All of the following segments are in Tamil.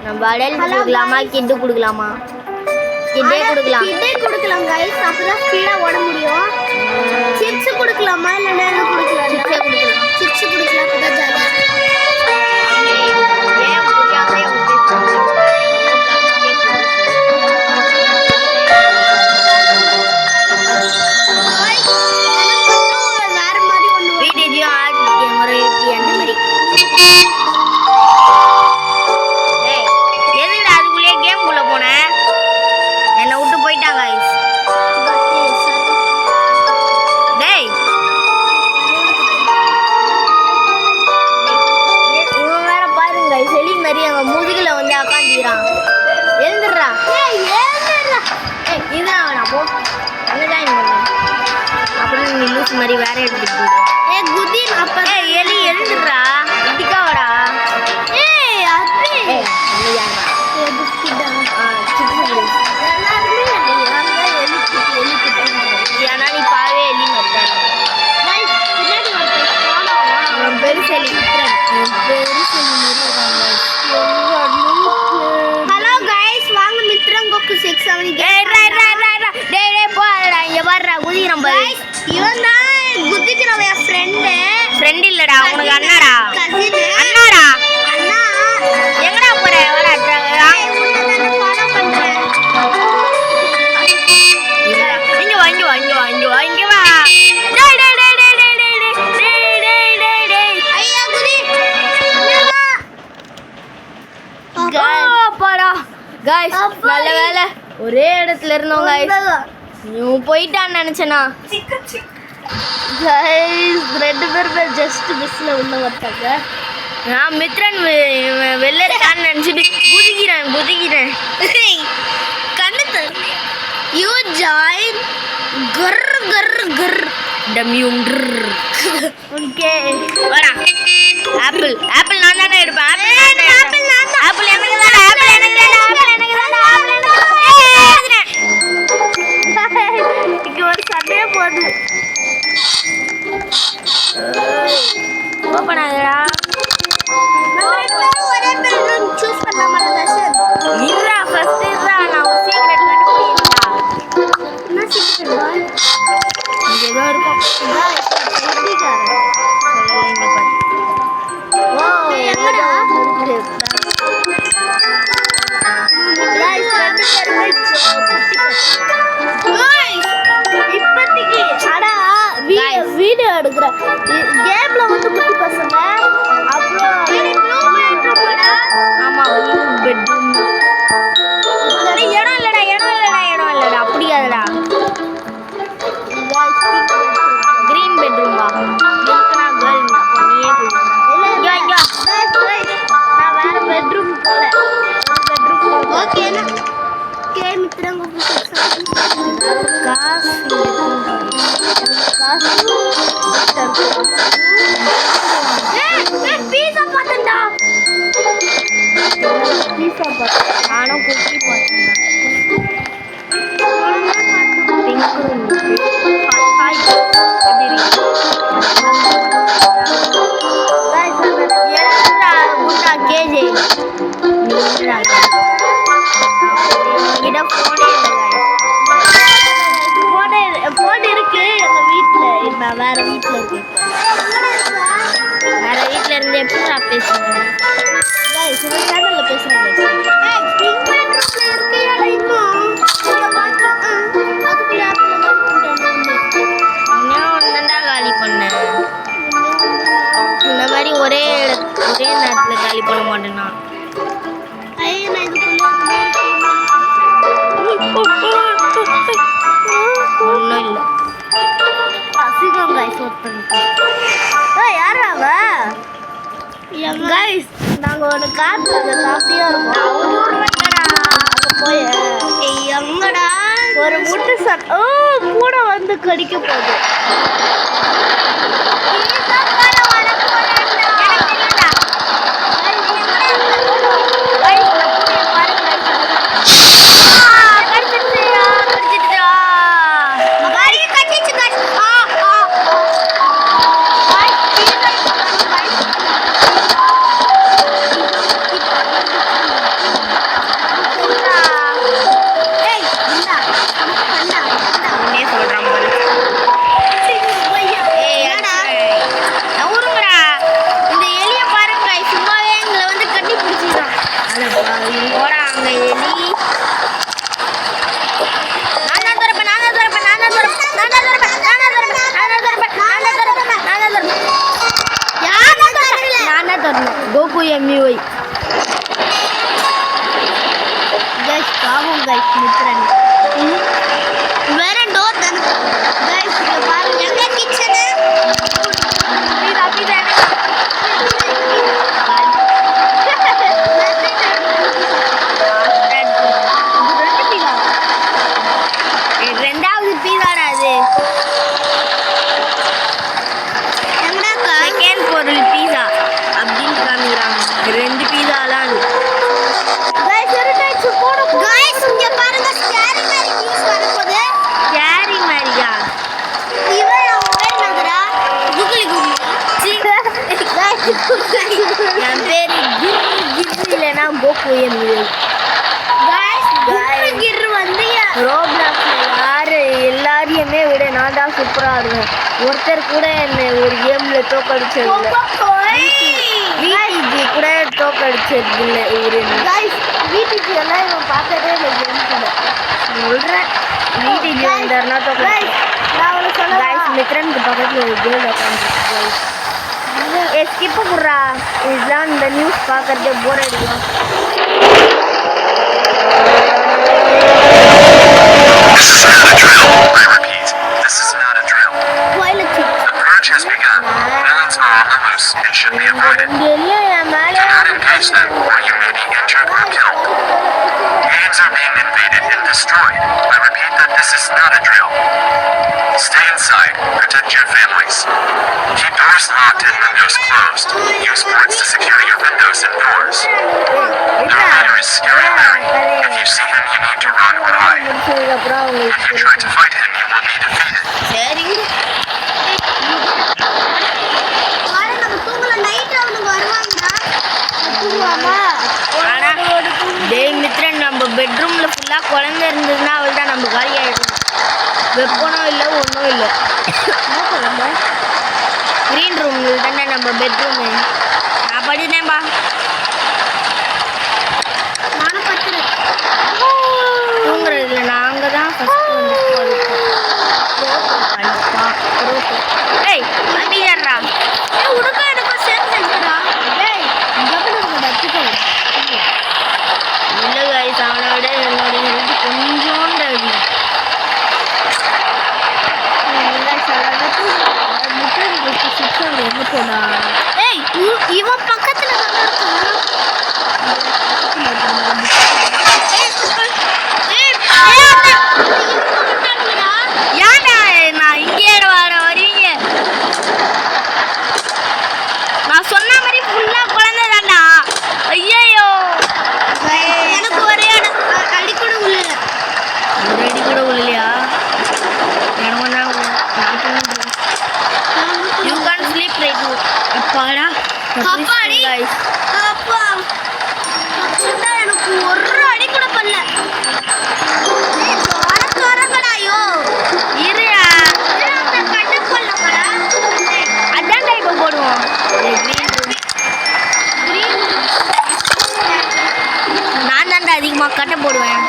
நம்ம அடல் கொடுக்கலாமா கிட்டு கொடுக்கலாமா? கிட்டே கொடுக்கலாம். கிட்டே கொடுக்கலாம் गाइस. அப்பதான் ஸ்பீடா ஓட முடியும். சிப்ஸ் கொடுக்கலாமா இல்ல என்ன கொடுக்கலாம்? சிப்ஸே கொடுக்கலாம். சிப்ஸ் கொடுக்கலாம் அப்பதான் ஜாலியா. ஏன் புரியாதே உங்களுக்கு? வேற மாதிரி ஒண்ணு வீடியோ ஆட் கேமரா ஏத்தி அந்த மாதிரி. டேய் எதுடா அதுக்குள்ளே கேம் குள்ள போன? என்ன விட்டு போய்ட்டாங்க गाइस. டேய் இவன் வேற பாருங்க गाइस. எலி மாதிரி அங்க முதுகுல வந்து உட்கார்ந்திரான். எழுந்துறா. ஏய் ஏறடா. இதுதான் வேணா போ. அங்க ஜாயின் பண்ணு. அப்புறம் நீ லூஸ் மாதிரி வேற எடுத்துட்டு போ. ஏய் குதி அப்ப ஏய் எலி எழுந்துறா. இதுக்காடா. ஏய் அது ஏய் நீ யாரா? எதுக்குடா? சிப்ஸ் குடு. எல்லாரும் அங்க எலிக்கிட்ட ஏன்னா நீ பாவே எலி மாதிரி தான். गाइस பின்னாடி வந்து போனாவா? அவன் பெருசு எலி விக்ரம். பெருசு எலி மாதிரி இருக்கான். ஹலோ गाइस வாங்க மித்ரங்கோக்கு 67 டேய் டேய் போடா இங்க பாருடா குதிக்குறான் பாரு. गाइस இவன் தான் குதிக்கிறவன் என் ஃப்ரெண்ட் இல்லடா உனக்கு அண்ணாடா. கசின் அண்ணாடா. அண்ணா எங்கடா போற? வாடா உன்னை ஃபாலோ பண்றேன். இங்க வா. டேய். ஐயா குதி அப்பாடா. गाइस நல்ல வேளை ஒரே இடத்துல இருந்தோம் गाइस. நீ போயிட்டான்னு நினைச்சனா? गाइस ரெண்டு பேரும் ஜஸ்ட் மிஸ்ல உள்ள வந்தாங்க. நான் மித்ரன் வெளில இருக்கான்னு நினைச்சிட்டு குதிக்கிறேன். கண்ணு தர யூ ஜாயின் கர் டமியூம். ஓகே வாடா. ஆப்பிள் நான் தானே எடுப்பேன். ஆப்பிள் எனக்கு தானே. இங்க ஒரு சண்டையே போகுது. ஓபன் ஆகுடா. ஒரே பேர் சூஸ் பண்ணலாமா தர்ஷன்? இருடா ஃபர்ஸ்ட் இருடா. நான் ஒரு சீக்ரெட் கண்டுபிடிக்கிறேன்டா. என்ன சீக்கிரமா? இங்க ஏதோ இருக்கும். எப்படிக்கார? சொல்லல இங்க பாரு. ஓ எங்கடா இருக்கு. गाइस ரெண்டு பேருமே குட்டி गाइस இப்போதைக்கு அட வீடியோ எடுக்கற கேம்ல வந்து குட்டி பசங்க அப்புறம் ஆமா பெட்ரூம். இடம் இல்லடா. அப்படியாதுடா. கிரீன் பெட்ரூம் வா. இதுக்குனா கேர்ள் நீயே போய். இல்ல நான் வேற பெட்ரூம் போல ஓகே கே மித்ரங்க காசு பீஸா பார்த்தேன்டா. நானும் குக்கி பார்த்தேன். Pink room. ஹாய் எப்படி இருக்கு? எழுதுடா முட்டா கேஜி. என்கிட்ட போனே இல்லை. போன் இருக்கு எங்க வீட்ல. நான் வேற வீட்ல இருக்கேன். வேற வீட்ல இருந்து எப்படி நான் பேசுறேன்? गाइस இந்த சேனல்ல பேசுறேன் गाइस. ஏய் பிங்க் பெட்ரூம்ல இருக்கையா இன்னும்? இங்க பாத்து அதுக்குள்ள ஆப்ல மாட்டிட்டேன். இன்னும் ஒன்றுண்டா காலி பண்ணேன். இந்த மாதிரி ஒரே நேரத்தில் காலி பண்ண மாட்டேன் நான். ஐய நான் இதுக்குள்ள ஒன்றும் இல்லை. அசிங்கம் गाइस ஒருத்தனுக்கு. ஏய் யாரா அவ? गाइस நாங்க ஒரு காட்டுல அந்த காப்பியா இருக்கோம். அங்க போய் எங்கடா ஒரு முட்டு கூட வந்து கடிக்க போகுது. கைஸ் மித்ரன் வேற டோர் தான கைஸ் இங்க பாருங்க எங்க கிச்சன் இது அப்படியே ரெண்டாவது பீஸாடா அது செகண்ட் பொருள் பீஸா அப்படின்னு காமிக்கிறாங்க. 2 பீஸாலாம் அது. கைஸ் இங்க பாருங்க ஸ்கேரி மாதிரி நியூஸ் வரப்போகுது கேரி மாதிரியா? இவன் அவன் நகரா குகுலி என் பேரு கிர் இல்லைன்னா போக்கு முடியாது. கிர் வந்து ரோப்ளாக்ஸ்ல யாரு எல்லாரையுமே விட நான் தான் சூப்பரா ஆடுவேன். ஒருத்தர் கூட என்ன ஒரு கேம்ல தோக்கடிச்சது வீட்டுக்கு கூட தோக்கடிச்சது இல்லை. இவரு வீட்டுக்கு எல்லாம் இவன் பார்த்ததே இல்லை கேம் கூட சொல்றேன். வீட்டுக்கு வந்தாருன்னா தோக்கடிச்சு. நான் அவனை சொல்ல மித்ரனுக்கு பக்கத்துல ஒரு கேம் உட்காந்துருக்கு. ஸ்கிப்பு குடுறா. இதுதான் இந்த நியூஸ் பார்க்கறதே போர் அடிக்கும். This is not a drill. The purge has begun. Villains are on the loose and should be avoided. இங்க இல்லையா என் மேலே? Do not engage them or you may be injured or killed. Games are being invaded and destroyed. I repeat that this is not a drill. Stay inside. Protect your families. Keep doors locked and windows closed. Use ports to secure your windows and doors. The leader is Scary Larry. If you see him, you need to run or hide. முடிச்சதுக்கப்புறம் If you try to fight him, you will be defeated. சரி நம்ம தூங்கல நைட் அவனுக்கு வருவாங்கடா தூங்குவாமா ஆனா டேய் மித்ரன், நம்ம பெட்ரூம்ல ஃபுல்லா குழந்தை இருந்ததுன்னா அவள் தான் நம்ம காலி ஆயிடும். வெப்பனும் இல்லை ஒன்றும் இல்லை. க்ரீன் ரூம் தானே நம்ம பெட்ரூமு. நான் படினேன்பா. நானும் பத்துறேன் தூங்குறதுல நாங்கள் தான் ஃபஸ்ட்டு வந்து ஏய் வண்டிடுறா. உனக்கு எனக்கு சேர்த்து எடுத்துடா டேய் கவனம் பத்துக்கோ இல்லை கைஸ், அவனை விட என்னோட ஹெல்த் கொஞ்சோண்டு அதிகம். எங்க போனா ஏய் இவன் பக்கத்துல தான் இருக்கான் ஏன்டா நான் இங்கே வருவீங்க? நான் சொன்ன மாதிரி ஃபுல்லா குழந்தை தான்டா. ஐயோ எனக்கு ஒரே அடி கூட உள்ள ஒரு அடி கூட உள்ளலையா? எனக்கு தான் யூ கேன் ஸ்லீப் ரைட். அப்பாடா அப்பாடி. அப்பா அப்பா எனக்கு ஒரு அடி கூட பண்ணல வரங்கடாயோ இருடா. அந்த கண்ணு கொல்லப்படா அதான்டா இப்போ போடுவோம். நான் தான்டா அதிகமாக கட்டை போடுவேன்.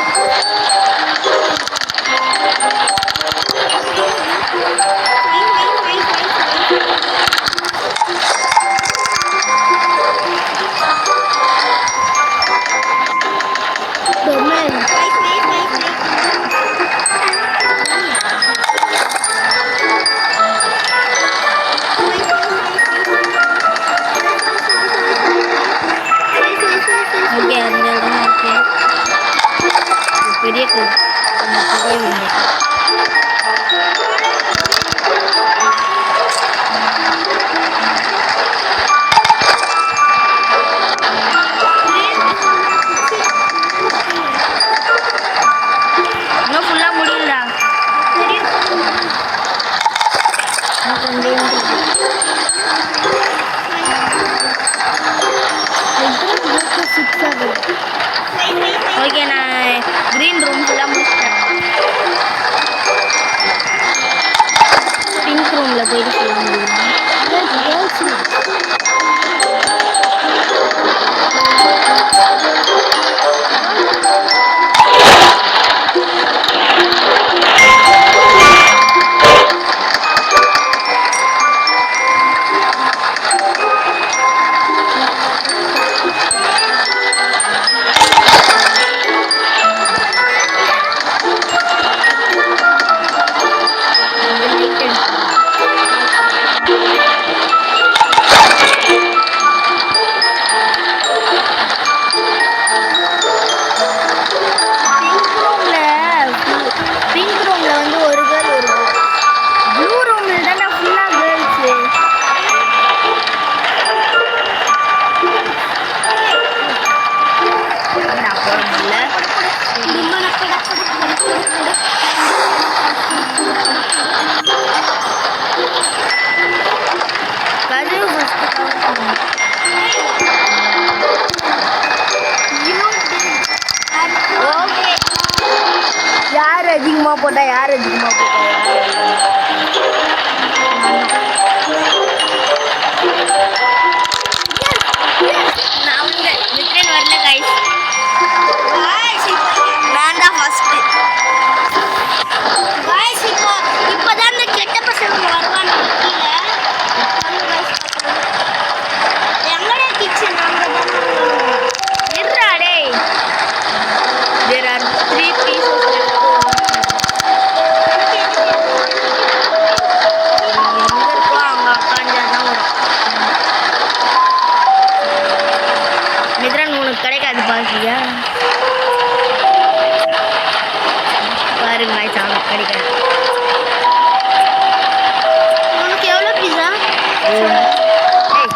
ஓகே, அந்த இடம் ஓகே. பெரிய கோயில். பெரிய வீடு. இன்னும் ஃபுல்லாக முடியலடா. ஓகே, நான் க்ரீன் ரூம் ஃபுல்லாக முடிச்சிட்டேன். பிங்க் ரூமில் போயிட்டு சொல்ல முடியும். போட முடியல. கதவு ஓகே. யார் அதிகமாக போட்டா நான் வந்து மித்ரன் வரல கைஸ். நான் தான் ஃபர்ஸ்ட். இப்பதான் இந்த கெட்ட பசங்க வருவாங்க கீழே. எங்கடா கிச்சன்? இருடா டேய். There are 3 pieces left. எங்க இருக்கோ அங்க உட்காந்தாதான் வரும். மித்ரன் உனக்கு கிடைக்காது பாக்கியா? பாருங்க அவனுக்கு கிடைக்காது. உனக்கு எவ்வளோ பீஸா? ஏய்,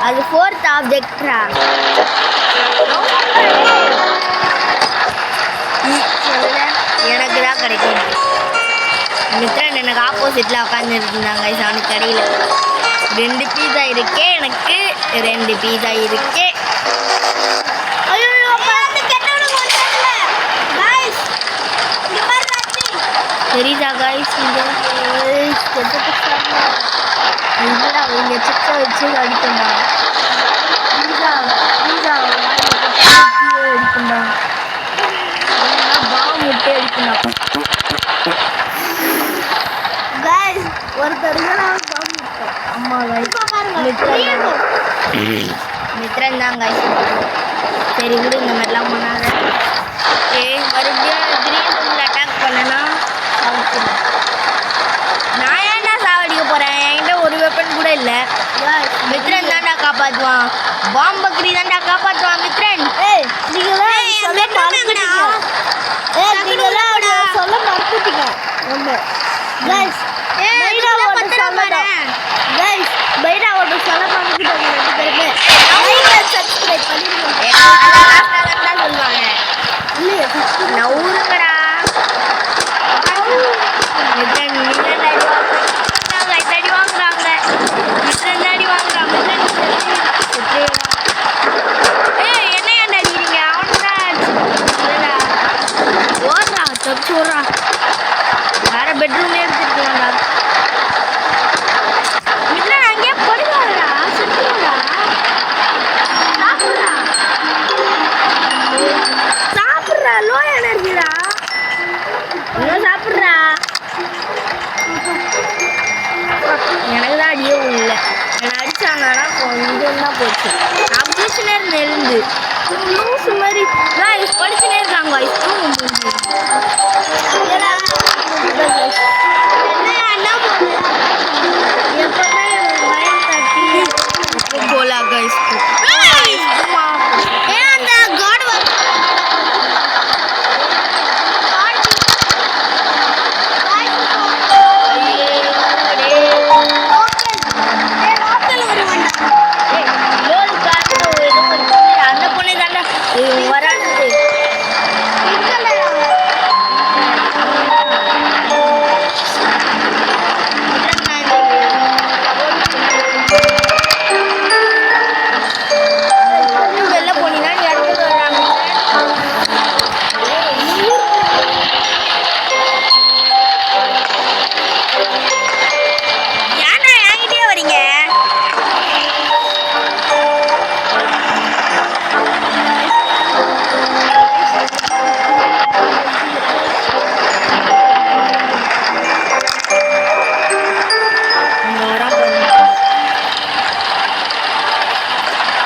அது 4th ஆப்ஜெக்ட்ரா. எனக்கு தான் கிடைக்கும். மித்ரன் எனக்கு ஆப்போசிட்டில் உட்காந்துருந்தாங்க. அவனுக்கு கடையில் 2 பீஸா இருக்கே. எனக்கு 2 பீஸா இருக்கே. ஐயோ அந்த கெட்டவனுக்கு வந்துடல गाइस. இங்க பாருங்க அத்தி. தெரியுதா காய்ஸ்? இங்கே கெட்ட பசங்க இல்லைடா. இங்கே சிக்கை வச்சு அடிக்கண்டா. பீஸா அடிக்கண்டா. பாவம் முட்டை அடிக்கண்டா. गाइस ஒருத்தர் அம்மா காய்ஸ் இப்ப பாருங்க. மித்ரன் தான் காய்ஸ். சரி விடு, இந்த மாதிரிலாம் பண்ணாத. மறுபடியும் கிரீன் ரூமில் அட்டாக் பண்ணனா நான் ஏன்டா சாவடிக்க போகிறேன்? என்கிட்ட ஒரு வெப்பன் கூட இல்லை. மித்ரன் தான்டா காப்பாற்றுவான். பாம்பக்ரி தான்டா காப்பாற்றுவான் மித்ரன். நீங்களாம் சொல்ல மறந்துட்டீங்க. நீங்களாம் சொல்ல மறந்துட்டீங்க. ஒன்று गाइस பைராவோட சொல்ல மறந்துட்டீங்க. 2 பேருமே சப்ஸ்கிரைப் பண்ணிருங்க. சொல்லுவாங்க இல்லையா? நவுருங்கடா. மித்ரன் அடி வாங்குறாங்க. மித்ரன் அடி வாங்குறாங்க. என்ன அடிக்கிறீங்க? அவனுதான் ஓடுறா. தப்பிச்சு ஓடுறா. வேற பெட்ரூமே எடுத்துருக்கலாம்டா. மித்ரன் அங்கேயே படுவாடா. சுற்றுடா. சாப்பிட்றா. லோ எனர்ஜிடா. இன்னும் சாப்பிட்றா. எனக்கு தான் அடியே இல்லை. என்னை அடிச்சாங்கன்னா கொஞ்சம் தான் போச்சு. நான் பிடிச்சுனே இருந்தேன். எழுந்து லூசு மாதிரி படிச்சுனே இருக்காங்க. எப்பவுமே மைண்ட் தட்டி போலா கைஸ். அந்த காட் அந்த பொண்ணு தாண்டா வராது. வெளில போனீங்கன்னா நீ இடத்துக்கு வராங்க. ஏன்னா என்கிட்டயே வரீங்க?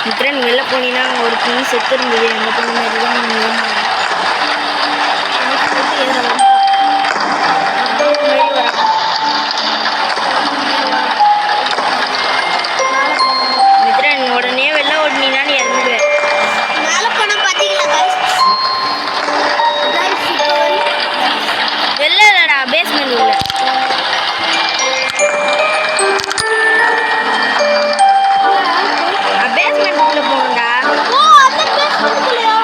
மித்ரன் வெளில போனீங்கன்னா ஒரு பொண்ணு செத்து இருந்தது. அந்த பொண்ணு மாதிரி தான் மித்ரன் உடனே வெளில ஓடினீங்கன்னா நீ இறந்துடுவேன். மேல போனா பாத்தீங்களா गाइस? வெளில இல்லடா, பேஸ்மெண்ட் உள்ள. பேஸ்மெண்ட் உள்ள போகணும்டா. ஓ அந்த பேஸ்மென்ட்லயா?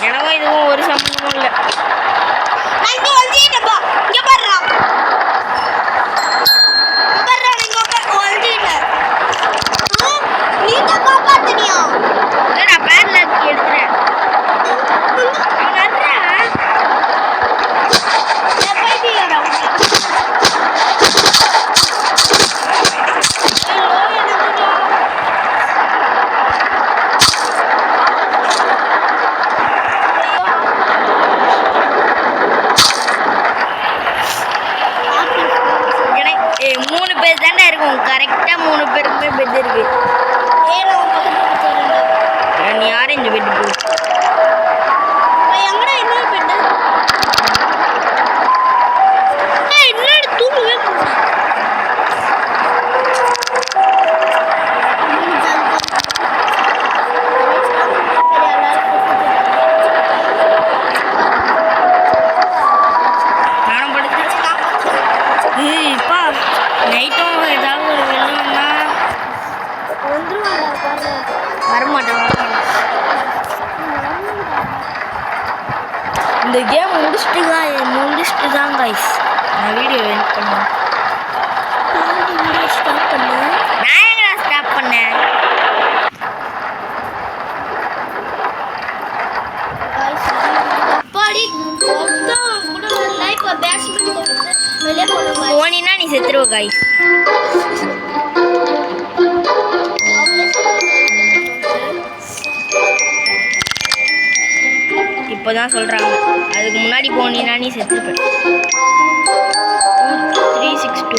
எனக்கும் இதுவும் ஒரு சம்பந்தமும் இல்லை. நான் இங்க வந்துட்டேன்ப்பா. இங்க பாருடா. இங்க பாருடா, நான் இங்க வந்துட்டேன். நீ தான் காப்பாத்துனியா? நான் பேர்ல எடுத்துறேன். அவன் வர்றான். நான் போயிட்டியாடா? எனக்கு 3 பேர் தானே இருக்கும். கரெக்டாக 3 பேருக்குமே பெட் இருக்கு. நீ ஆரஞ்சு பெட் போ. எங்கடா இன்னொரு பெட்டு? இன்னொரு தூங்குவே. நானும் படுத்தேன். இப்பா நைட்டும் ஏதாவது ஒரு வெள்ளம்னா வரமாட்டேன். இந்த கேம் முடிச்சுட்டு தான் கைஸ் நான் வீடியோ எண்ட் பண்ணுவேன். நான் எங்க ஸ்டாப் பண்ணேன்? போனினா நீ செத்துருவ கைஸ். இப்போதான் சொல்றாங்க. அதுக்கு முன்னாடி போனீங்கன்னா நீ செத்துருப்ப. 2362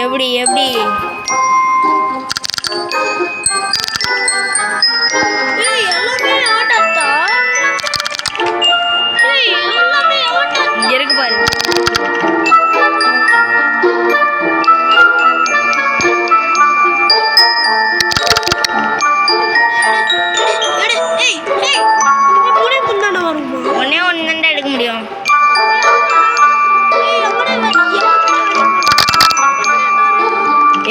எப்படி எப்படி இங்க இருக்கு பாரு. ஒன்னே ஒன்று தான் எடுக்க முடியும்.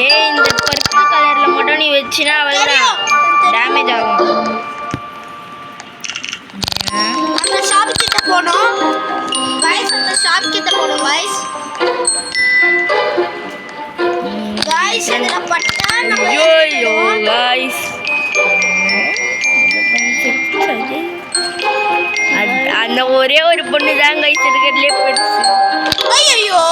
ஏய் இந்த பர்பிள் கலர்ல மட்டும் நீ வச்சினா அவ்வளவுதான் டேமேஜ் ஆகும். அந்த ஷாப் கிட்ட போனோம் गाइस. அந்த ஷாப் கிட்ட போனோம் गाइस. गाइस இதல பட்டா நம்ம ஐயோ गाइस அந்த ஒரே ஒரு பொண்ணு தான் गाइस இருக்கிறதுலே பெருசு. ஐயோ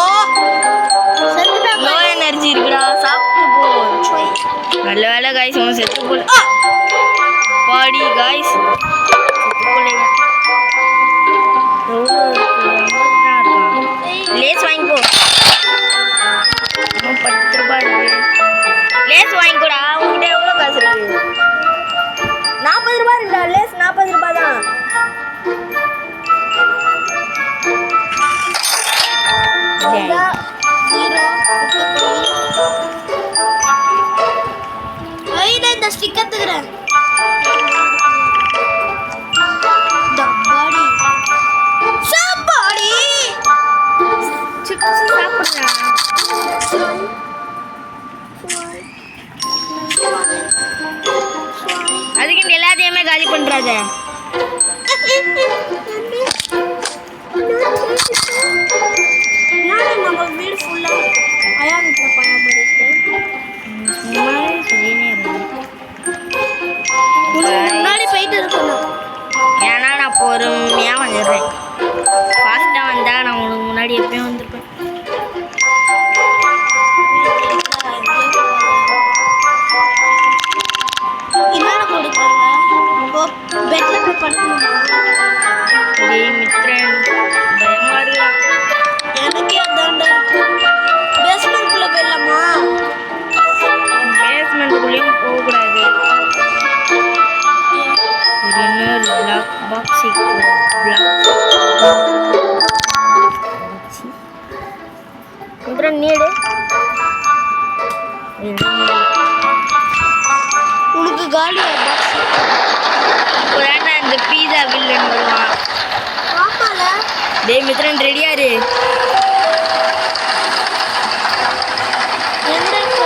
செத்துடா. லோ எனர்ஜி இருக்குடா, சாப்பிட்டு போ. நல்ல வேளை गाइस உன் செத்து போல. பாடி गाइस செத்து போலேங்க. லேஸ் வாங்கிக்கோ. 10 ரூபாய் இருக்கு. லேஸ் வாங்கிக்கோடா. உங்ககிட்ட எவ்வளோ காசு இருக்கு? 40 ரூபாய் இருக்குடா. லேஸ் 40 ரூபாய் தான். இந்த ஸ்டிக்கர் தகுறேன். டப்பாடி சாப்பாடி சிப்ஸ் சாப்பிடுறா. அதுக்கு எல்லாத்தையுமே காலி பண்றாத. நம்ம வீடு ஃபுல்லா அயா வீட்டுல பயம் இருக்கு. சும்மாவே சொல்லினே இருக்கேன். முன்னாடி போயிட்டு இருக்கணும். ஏன்னா நான் பொறுமையா வந்துடுறேன். ஃபாஸ்டா வந்தா நான் உனக்கு முன்னாடி எப்பயும் வந்திருப்பேன். என்னென்ன கொடுக்குறாங்க? பெட்ல போய் படுக்கணுமா? டேய் மித்ரன் பயமா இருக்கா? எனக்கே அதாண்டா இருக்கு. பேஸ்மெண்ட்குள்ள போயிடலாமா? பேஸ்மெண்ட்டுக்குள்ளேயும் போகக்கூடாது. இது இன்னொரு பிளாக் பாக்ஸ் மித்ரன் நீடு. உனக்கு காலியா பாக்ஸ்? இந்த பீஸா வில்லன் வருவான். ஆமால. டேய் மித்ரன் ரெடியா இரு. எங்க இருக்க?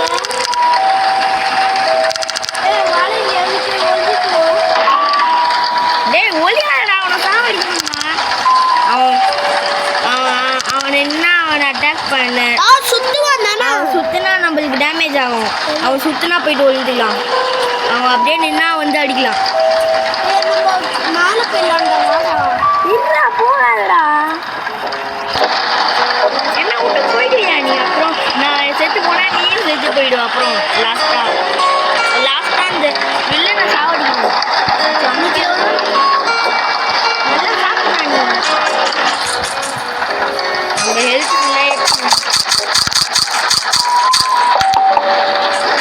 வாழை எதுக்கு ஒழிச்சுக்கோ? டேய் ஒளியாடா அவனை சாவடிக்கணும்டா. அவன் என்ன அவனை அட்டாக் பண்ண சுத்துவான் தானே. அவன் சுத்தினா நம்மளுக்கு டேமேஜ் ஆகும். அவன் சுத்தினா போயிட்டு ஒழிக்கலாம். அவன் அப்படியே நின்னா வந்து அடிக்கலாம். மேலே போயிடலாம்டா வாடா. இல்ல போகாதடா. என்ன விட்டு போயிடுவியா நீ? அப்புறம் நான் செத்து போனா நீயும் செத்து போயிடுவ. அப்புறம் லாஸ்டா இந்த வில்லனை சாவடிக்கணும். நல்லா சாப்பிட்றாங்க. அந்த ஹெல்த்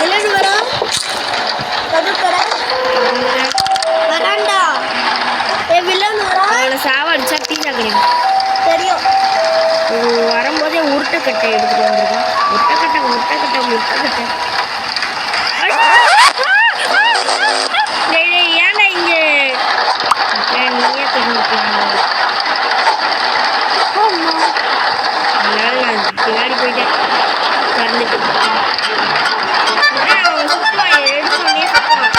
வில்லன் வரா கதுக்கற வராண்டா. வில்லன் வரா. அவனை சாவடிச்சா பீஸா கிடைக்கும். தெரியும். வரும்போதே உருட்டைக்கட்டை எடுத்துட்டு வந்திருக்கான். உருட்டைக்கட்டை ஏன்டா இங்கே நீயே தெரிஞ்சுக்கலாம். அதனால நான் பின்னாடி போயிட்டேன். திறந்துட்டு அவன் சுற்றுவான். எடுத்தோடனே சுற்றுவான்.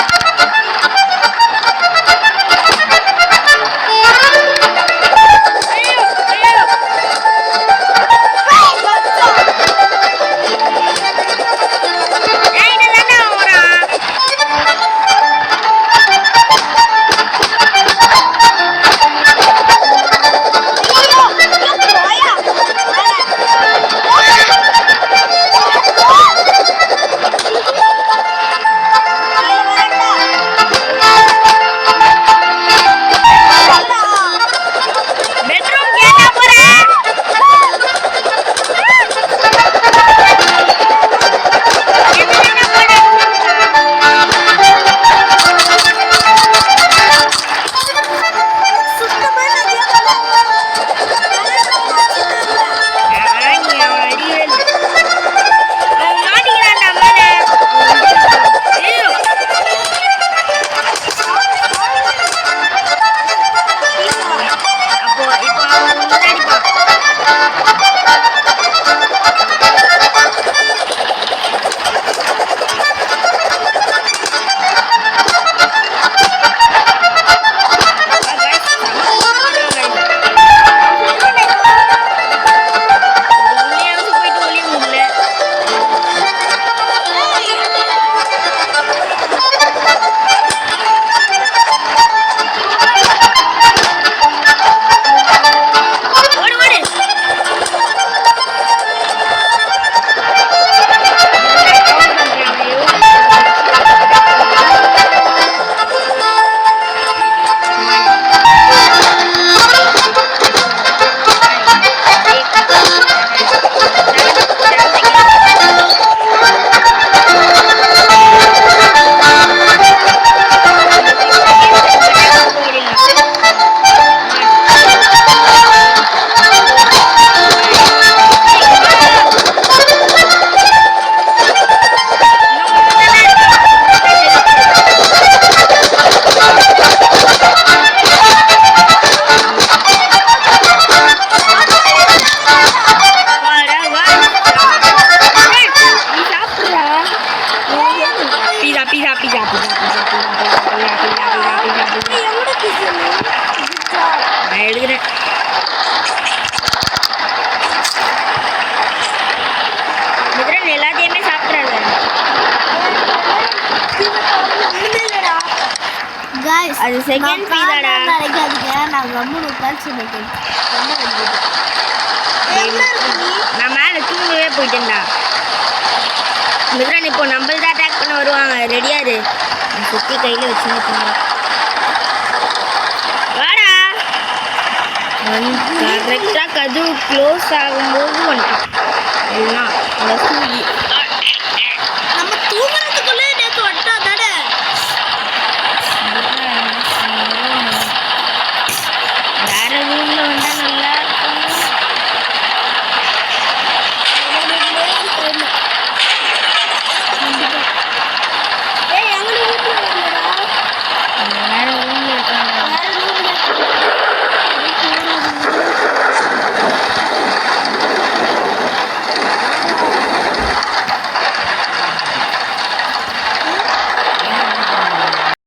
நான் எடுக்கிறேன். மித்ரன் எல்லாத்தையுமே சாப்பிட்றாங்க. गाइस அது செகண்ட் பீஸாடா. நினைக்காதீங்க, நான் கம்முனு உட்கார்ந்து நினைக்கிறேன். நான் மேலே தூங்கவே போயிட்டேன்டா. மித்ரன் இப்போ நம்மள்தான் அட்டாக் பண்ண வருவாங்க. ரெடியா இரு. சுற்றி கையில் வச்சுன்னு போங்க. வாடா. கரெக்டாக கதவு க்ளோஸ் ஆகும்போது வந்துட்டான். எல்லாம் அந்த சூழி நம்ம தூங்குற